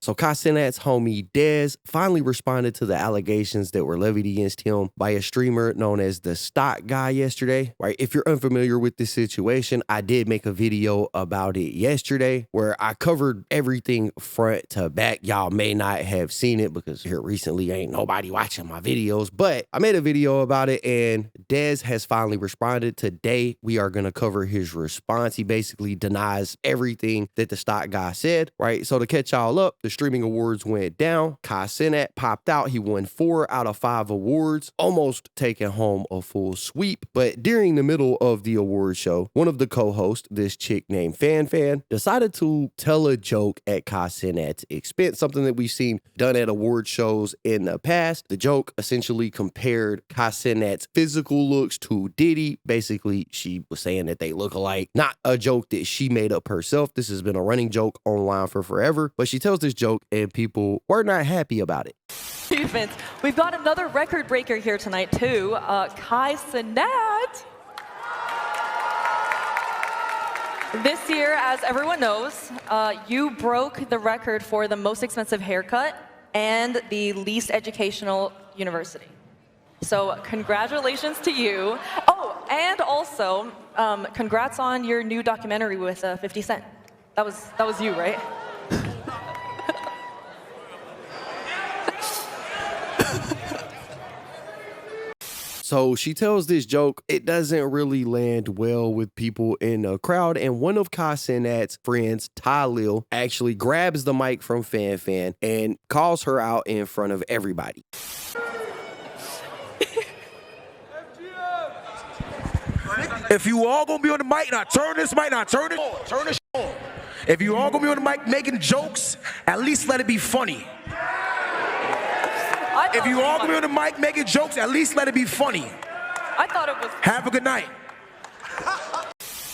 So Kai Cenat's homie Dezz finally responded to the allegations that were levied against him by a streamer known as the Stock Guy yesterday, right? If you're unfamiliar with this situation, I did make a video about it yesterday where I covered everything front to back. Y'all may not have seen it because here recently ain't nobody watching my videos, but I made a video about it and Dezz has finally responded. Today, we are going to cover his response. He basically denies everything that the Stock Guy said, right? So to catch y'all up, the streaming awards went down. Kai Cenat popped out. He won 4 out of 5 awards, almost taking home a full sweep. But during the middle of the award show, one of the co-hosts, this chick named Fan, decided to tell a joke at Kai Cenat's expense, something that we've seen done at award shows in the past. The joke essentially compared Kai Cenat's physical looks to Diddy. Basically, she was saying that they look alike. Not a joke that she made up herself. This has been a running joke online for forever, but she tells this joke and people were not happy about it. Achievements. We've got another record breaker here tonight too, Kai Cenat. This year, as everyone knows, you broke the record for the most expensive haircut and the least educational university. So congratulations to you. Oh, and also, congrats on your new documentary with 50 Cent. That was you, right? So she tells this joke. It doesn't really land well with people in the crowd. And one of Kai Cenat's friends, Lil, actually grabs the mic from Fan and calls her out in front of everybody. If you all gonna be on the mic, now turn this mic, now turn this on. If you all gonna be on the mic making jokes, at least let it be funny. If you all gonna be on the mic making jokes, at least let it be funny. I thought it was. Have a good night.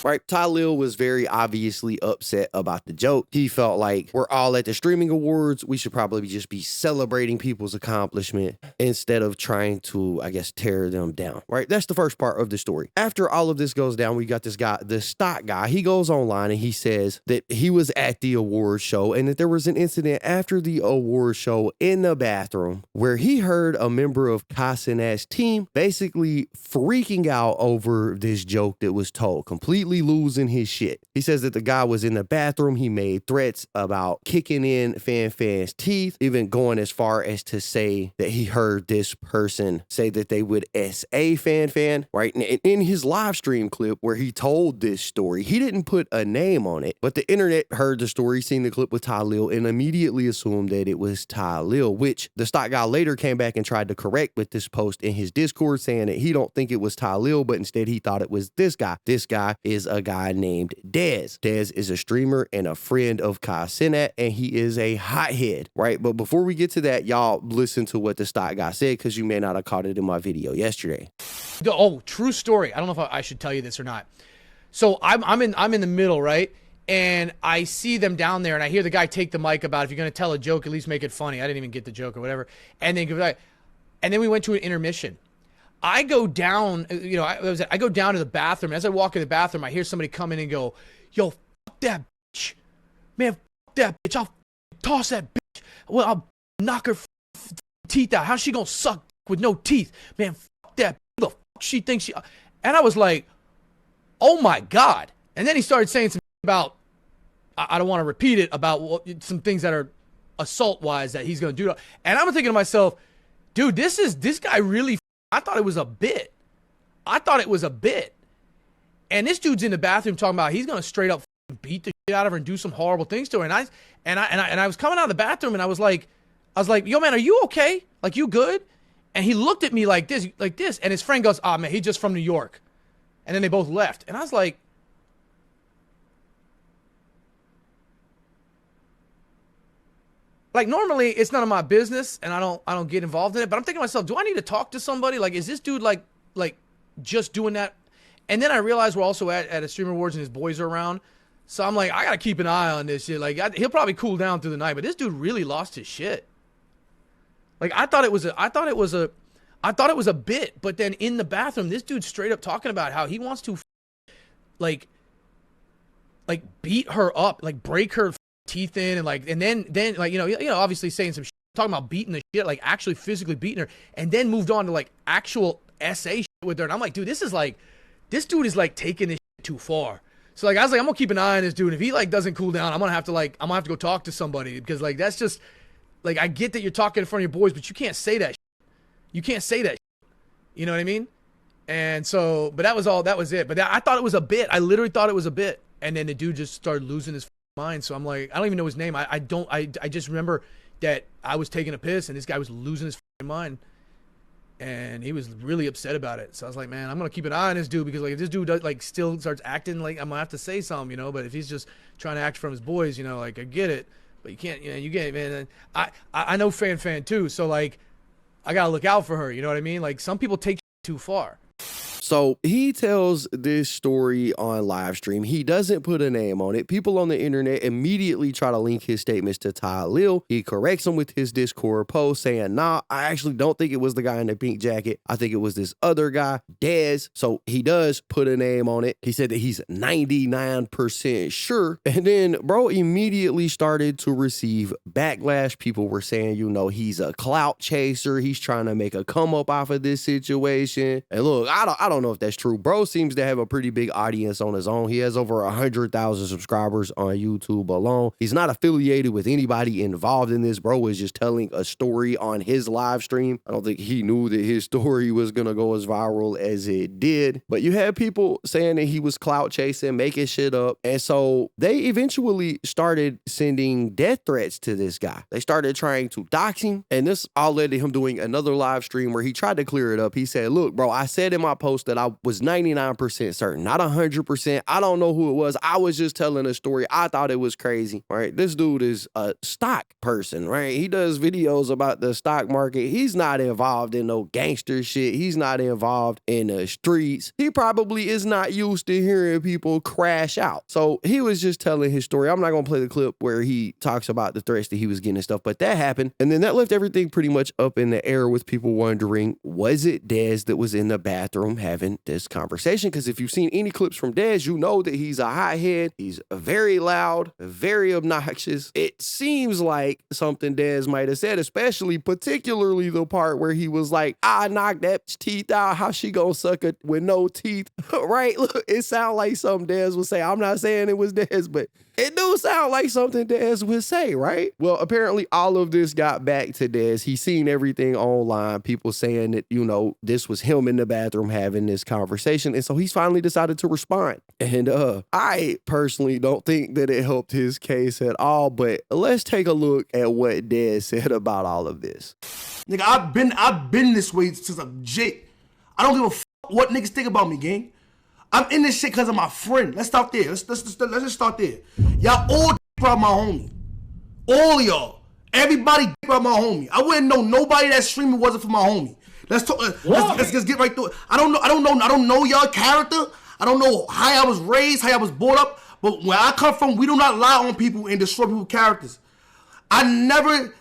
Right, Lil was very obviously upset about the joke. He felt like we're all at the streaming awards. We should probably just be celebrating people's accomplishment instead of trying to, I guess, tear them down. Right, that's the first part of the story. After all of this goes down, we got this guy, the Stock Guy. He goes online and he says that he was at the award show and that there was an incident after the award show in the bathroom where he heard a member of Kai Cenat's team basically freaking out over this joke that was told, completely losing his shit. He says that the guy was in the bathroom. He made threats about kicking in Fan's teeth, even going as far as to say that he heard this person say that they would SA Fan, right? And in his live stream clip where he told this story, he didn't put a name on it, but the internet heard the story, seen the clip with Lil, and immediately assumed that it was Lil, which the Stock Guy later came back and tried to correct with this post in his Discord saying that he don't think it was Lil, but instead he thought it was this guy. This guy is a guy named Dezz. Dezz is a streamer and a friend of Kai Cenat, and he is a hothead, right? But before we get to that, y'all listen to what the Stock Guy said because you may not have caught it in my video yesterday. Oh, true story. I don't know if I should tell you this or not. So I'm in the middle, right? And I see them down there, and I hear the guy take the mic about if you're gonna tell a joke, at least make it funny. I didn't even get the joke or whatever. And then we went to an intermission. I go down, you know, I go down to the bathroom. As I walk in the bathroom, I hear somebody come in and go, "Yo, fuck that bitch, man, fuck that bitch. I'll toss that bitch. Well, I'll knock her teeth out. How's she gonna suck with no teeth, man? Fuck that. Who the fuck she thinks she?" And I was like, "Oh my god!" And then he started saying some about, I don't want to repeat it, about some things that are assault-wise that he's gonna do. And I'm thinking to myself, dude, this guy really. I thought it was a bit. And this dude's in the bathroom talking about he's gonna straight up beat the shit out of her and do some horrible things to her. And I was coming out of the bathroom and I was like, "Yo, man, are you okay? Like, you good?" And he looked at me like this. And his friend goes, "Ah, man, he's just from New York." And then they both left. And I was like, normally it's none of my business and I don't get involved in it, but I'm thinking to myself, do I need to talk to somebody? Like, is this dude like just doing that? And then I realized we're also at a streamer awards and his boys are around. So I'm like, I got to keep an eye on this shit. Like, he'll probably cool down through the night, but this dude really lost his shit. Like, I thought it was a bit, but then in the bathroom, this dude's straight up talking about how he wants to like beat her up, like break her teeth in, and like, and then like, you know, obviously saying some shit, talking about beating the shit, like actually physically beating her, and then moved on to like actual SA shit with her. And I'm like, dude, this dude is like taking this shit too far. So like, I was like, I'm gonna keep an eye on this dude. And if he like doesn't cool down, I'm gonna have to go talk to somebody, because like, that's just like, I get that you're talking in front of your boys, but you can't say that shit. You can't say that shit. You know what I mean? And so, but that was it. But I thought it was a bit. I literally thought it was a bit. And then the dude just started losing his mind. So I'm like, I don't even know his name. I just remember that I was taking a piss and this guy was losing his mind. And he was really upset about it. So I was like, man, I'm going to keep an eye on this dude, because like, if this dude does, like, still starts acting, like, I'm going to have to say something, you know. But if he's just trying to act from his boys, you know, like, I get it. But you can't, you know, you get it, man. And I know fan too. So like, I got to look out for her. You know what I mean? Like, some people take too far. So he tells this story on live stream. He doesn't put a name on it. People on the internet immediately try to link his statements to Ty Lil. He corrects him with his Discord post saying, nah, I actually don't think it was the guy in the pink jacket. I think it was this other guy, Dezz. So he does put a name on it. He said that he's 99% sure. And then bro immediately started to receive backlash. People were saying, you know, he's a clout chaser. He's trying to make a come up off of this situation. And look, I don't know if that's true. Bro seems to have a pretty big audience on his own. He has over 100,000 subscribers on YouTube alone. He's not affiliated with anybody involved in this. Bro is just telling a story on his live stream. I don't think he knew that his story was gonna go as viral as it did. But you had people saying that he was clout chasing, making shit up. And so they eventually started sending death threats to this guy. They started trying to dox him. And this all led to him doing another live stream where he tried to clear it up. He said, look, bro, I said in my post that I was 99% certain, not 100%. I don't know who it was. I was just telling a story. I thought it was crazy, right? This dude is a stock person, right? He does videos about the stock market. He's not involved in no gangster shit. He's not involved in the streets. He probably is not used to hearing people crash out. So he was just telling his story. I'm not going to play the clip where he talks about the threats that he was getting and stuff, but that happened. And then that left everything pretty much up in the air with people wondering, was it Dezz that was in the bathroom having this conversation? Because if you've seen any clips from Dezz, you know that he's a hothead. He's very loud, very obnoxious. It seems like something Dezz might have said, particularly the part where he was like, I knocked that teeth out. How she gonna suck it with no teeth? Right? Look, it sounds like something Dezz would say. I'm not saying it was Dezz, but it do sound like something Dezz would say, right? Well, apparently all of this got back to Dezz. He's seen everything online, people saying that, you know, this was him in the bathroom having this conversation. And so he's finally decided to respond. And I personally don't think that it helped his case at all, but let's take a look at what Dezz said about all of this. Nigga, I've been this way since I'm jit. I don't give a f what niggas think about me, gang. I'm in this shit because of my friend. Let's start there. Let's just start there. Y'all all about my homie. All y'all. Everybody about my homie. I wouldn't know nobody that streaming wasn't for my homie. Let's talk. Let's just get right through it. I don't know y'all character. I don't know how I was raised, how I was brought up. But where I come from, we do not lie on people and destroy people's characters. I never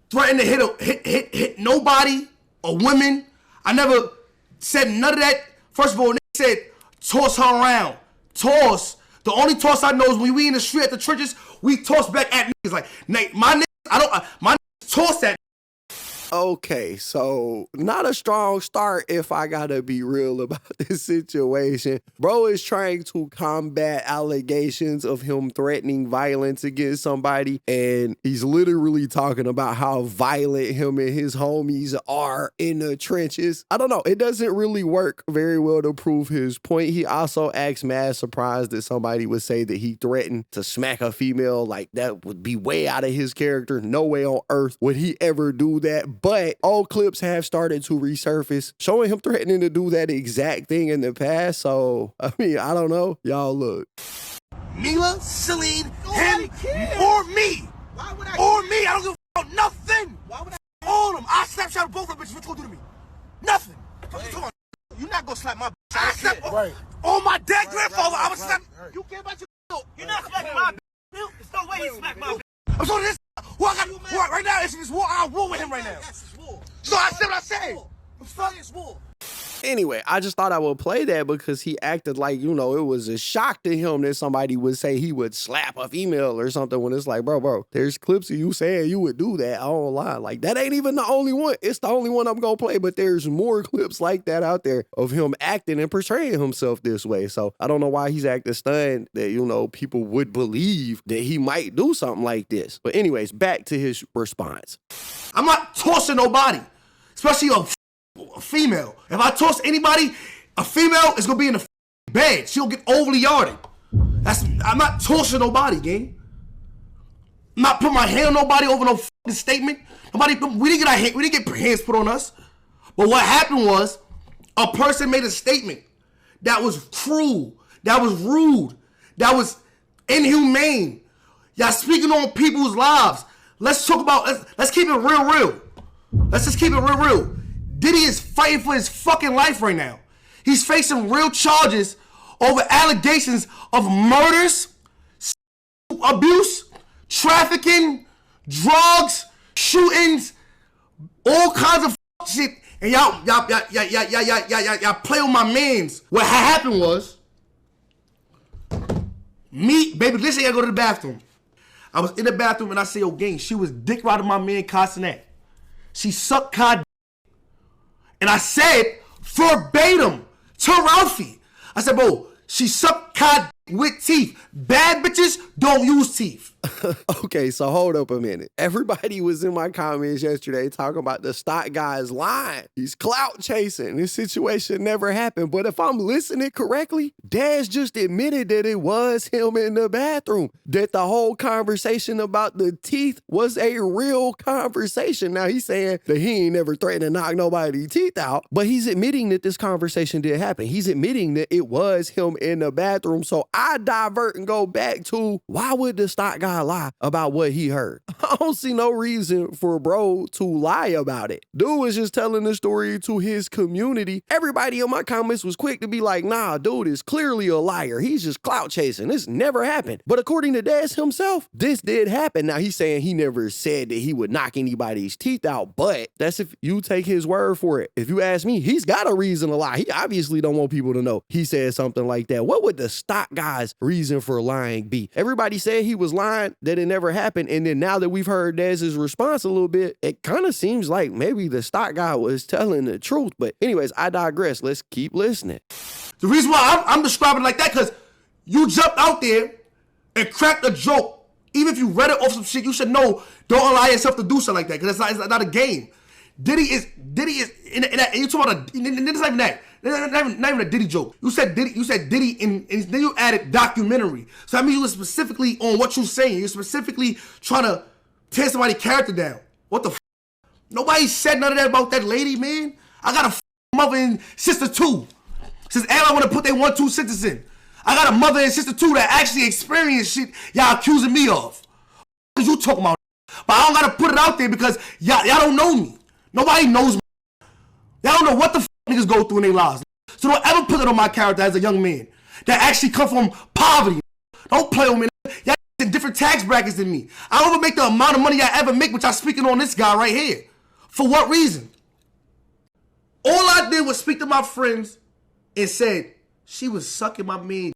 threatened to hit nobody or women. I never said none of that. First of all, they said toss her around. Toss. The only toss I know is when we in the street at the churches, we toss back at niggas. Like, my niggas, my niggas toss that. Okay, so not a strong start if I gotta be real about this situation. Bro is trying to combat allegations of him threatening violence against somebody, and he's literally talking about how violent him and his homies are in the trenches. I don't know, it doesn't really work very well to prove his point. He also acts mad surprised that somebody would say that he threatened to smack a female. Like, that would be way out of his character. No way on earth would he ever do that. But old clips have started to resurface showing him threatening to do that exact thing in the past. So, I mean, I don't know. Y'all look. Mila, Celine, him, or me. Why would I or me. I don't give a fuck nothing. Why would I all of them. I Snapshot both of them bitches. What you gonna do to me? Nothing. Hey. You're not gonna slap my bitch. I slap on my dead grandfather. I would slap. You care about your You're not smacking my bitch. There's no way you smack my bitch. I'm sorry, this. Well, I got war right now. It's war. I'm war with him right now. So I said what I said. Fuck this war. Anyway, I just thought I would play that because he acted like, you know, it was a shock to him that somebody would say he would slap a female or something when it's like, bro, there's clips of you saying you would do that. I don't lie. Like, that ain't even the only one. It's the only one I'm going to play, but there's more clips like that out there of him acting and portraying himself this way. So I don't know why he's acting stunned that, you know, people would believe that he might do something like this. But anyways, back to his response. I'm not tossing nobody, especially a female. If I toss anybody, a female is gonna be in the bed. She'll get overly yarded. I'm not tossing nobody, gang. I'm not putting my hand on nobody over no statement. We didn't get hands put on us. But what happened was a person made a statement that was cruel, that was rude, that was inhumane. Y'all speaking on people's lives. Let's talk about, let's keep it real. Let's just keep it real. Diddy is fighting for his fucking life right now. He's facing real charges over allegations of murders, abuse, trafficking, drugs, shootings, all kinds of shit. And y'all play with my mans. What happened was, baby, listen, I go to the bathroom. I was in the bathroom and I say, yo, gang, she was dick riding my man Castanet. She sucked Cod. And I said verbatim to Ralphie. I said, bro, she sucked Cod with teeth. Bad bitches don't use teeth. Okay, so hold up a minute. Everybody was in my comments yesterday talking about the stock guy's lying. He's clout chasing. This situation never happened. But if I'm listening correctly, Dezz just admitted that it was him in the bathroom. That the whole conversation about the teeth was a real conversation. Now he's saying that he ain't never threatened to knock nobody's teeth out, but he's admitting that this conversation did happen. He's admitting that it was him in the bathroom. So I divert and go back to, why would the stock guy lie about what he heard? I don't see no reason for bro to lie about it. Dude was just telling the story to his community. Everybody in my comments was quick to be like, nah, dude is clearly a liar. He's just clout chasing. This never happened. But according to Dezz himself, this did happen. Now he's saying he never said that he would knock anybody's teeth out, but that's if you take his word for it. If you ask me, he's got a reason to lie. He obviously don't want people to know he said something like that. What would the stock guy's reason for lying be? Everybody said he was lying, that it never happened. And then now that we've heard Dezz's response a little bit, it kind of seems like maybe the stock guy was telling the truth. But anyways, I digress. Let's keep listening. The reason why I'm describing it like that, because you jumped out there and cracked a joke. Even if you read it off some shit, you should know, don't allow yourself to do something like that, because it's not a game. Diddy is, and you talk about, and it's not even that. Not even a Diddy joke. You said Diddy, and then you added documentary. So that means you were specifically on what you're saying. You're specifically trying to tear somebody's character down. What the f? Nobody said none of that about that lady, man. I got a mother and sister too. Since everyone want to put their 1-2 sentences in. I got a mother and sister too that actually experienced shit y'all accusing me of. What you talking about? But I don't gotta put it out there because y'all don't know me. Nobody knows me. Y'all don't know what the f niggas go through in their lives. So don't ever put it on my character as a young man that actually come from poverty. Don't play with me. Y'all in different tax brackets than me. I don't ever make the amount of money I ever make, which I'm speaking on this guy right here. For what reason? All I did was speak to my friends and said, she was sucking my man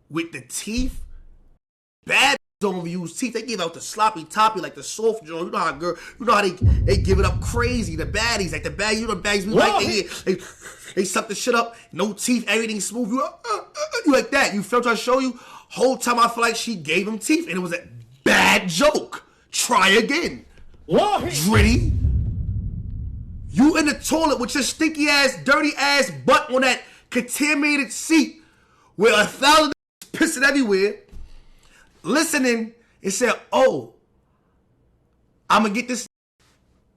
with the teeth. Bad don't use teeth. They give out the sloppy toppy, like the soft joint. You know how they give it up crazy. The baddies, like the bad, you know the baddies be like they suck the shit up, no teeth, everything smooth. You like that. You feel what I show you? Whole time I feel like she gave him teeth, and it was a bad joke. Try again. Dritty. You in the toilet with your stinky ass, dirty ass butt on that contaminated seat with 1,000 pissing everywhere, listening and said, oh, I'm gonna get this.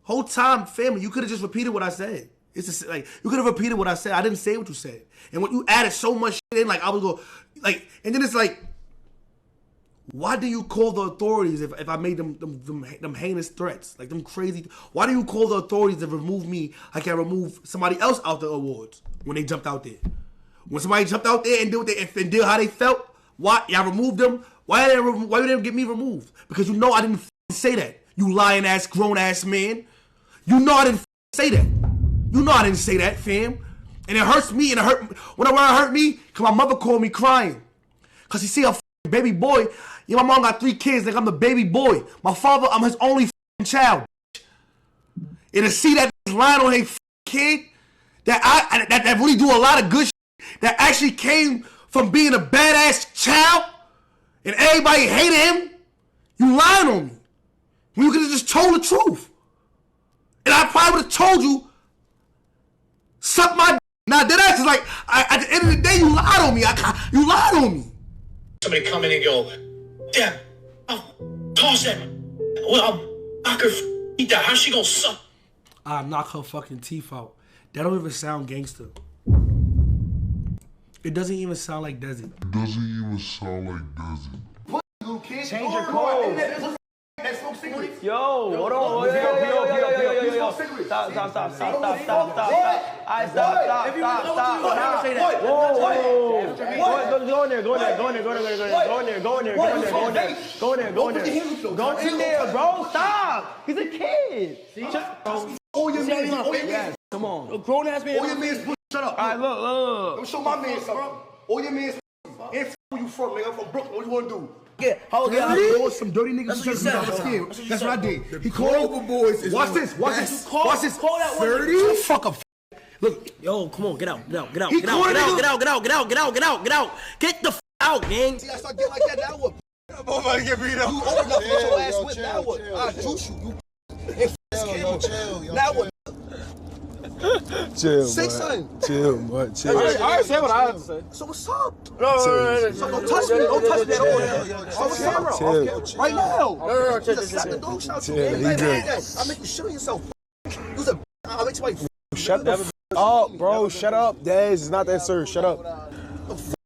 Whole time, family, you could have just repeated what I said. It's just like, you could have repeated what I said. I didn't say what you said. And when you added so much shit in, like, I was going, like, and then it's like, why do you call the authorities if I made them heinous threats? Like them crazy, why do you call the authorities to remove me like I remove somebody else out the awards when they jumped out there? When somebody jumped out there and did how they felt, why y'all removed them? Why did they get me removed? Because you know I didn't say that. You lying ass, grown ass man. You know I didn't say that. You know I didn't say that, fam. And it hurts me, and it hurt me, because my mother called me crying. Because she see a baby boy. Yeah, my mom got 3 kids, I'm the baby boy. My father, I'm his only child. And to see that line on his kid, that really do a lot of good shit, that actually came from being a badass child, and everybody hated him, you lying on me. When you could have just told the truth. And I probably would have told you, suck my d. Now that ass is like, at the end of the day, you lied on me. You lied on me. Somebody come in and go, yeah, I'll toss that. Well, I'll knock her eat that. How's she gonna suck? I'll knock her fucking teeth out. That don't even sound gangster. It doesn't even sound like Dezzy. Change your clothes. Yo, hold on. Yo. Stop. I stop. Whoa. Go in there, bro. Stop. He's a kid. All your man's Yes, come on. A grown ass man. All your man's shut up. All right, look. Let me show my man something. All your man's and where you from, nigga. I'm from Brooklyn. What you want to do? Yeah, how There was some dirty niggas. That's what you said. That's what I did. He called over boys. Watch this. Watch this. Call that one. 30. Fuck up. Look. Yo, come on, get out. Get the f out, gang. See, I start getting like that. Now what? I'm about to get beat up. You old enough to get your ass whipped. Now what? I juice you. Chill. Now what? Chill, Say something. Chill, man. Chill. I say what I have to say. So what's up? No. Don't touch me. Don't touch me at all. So what's up? Chill. Right now. No. Slap the dog shout. Chill. He good. I make you shit on yourself. You's a. I make somebody. Shut the f up, bro. Shut up, Dez. It's not that serious. Shut up.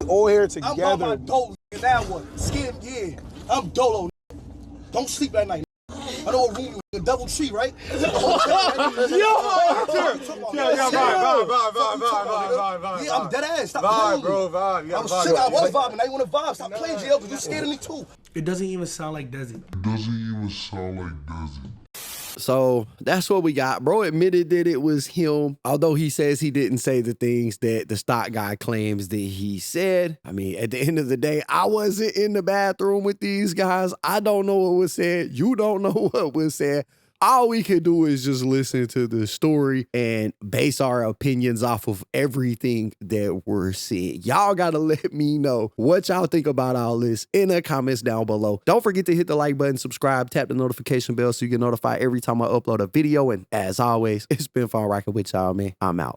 We all here I'm on my together. dolo. Now what? Skin, yeah. I'm dolo. Don't sleep at night. I know what room you in. A double tree, right? Vibe. Yeah, I'm dead ass. Stop Vibe, playing bro. with me. Vibe. I was shit. I was vibing. Now you want to vibe. Stop playing, JL, because you scared of me too. It doesn't even sound like Dezzy. So that's what we got. Bro admitted that it was him, although he says he didn't say the things that the stock guy claims that he said. I mean, at the end of the day, I wasn't in the bathroom with these guys. I don't know what was said. You don't know what was said. All we can do is just listen to the story and base our opinions off of everything that we're seeing. Y'all gotta let me know what y'all think about all this in the comments down below. Don't forget to hit the like button, subscribe, tap the notification bell so you get notified every time I upload a video. And as always, it's been fun rocking with y'all, man. I'm out.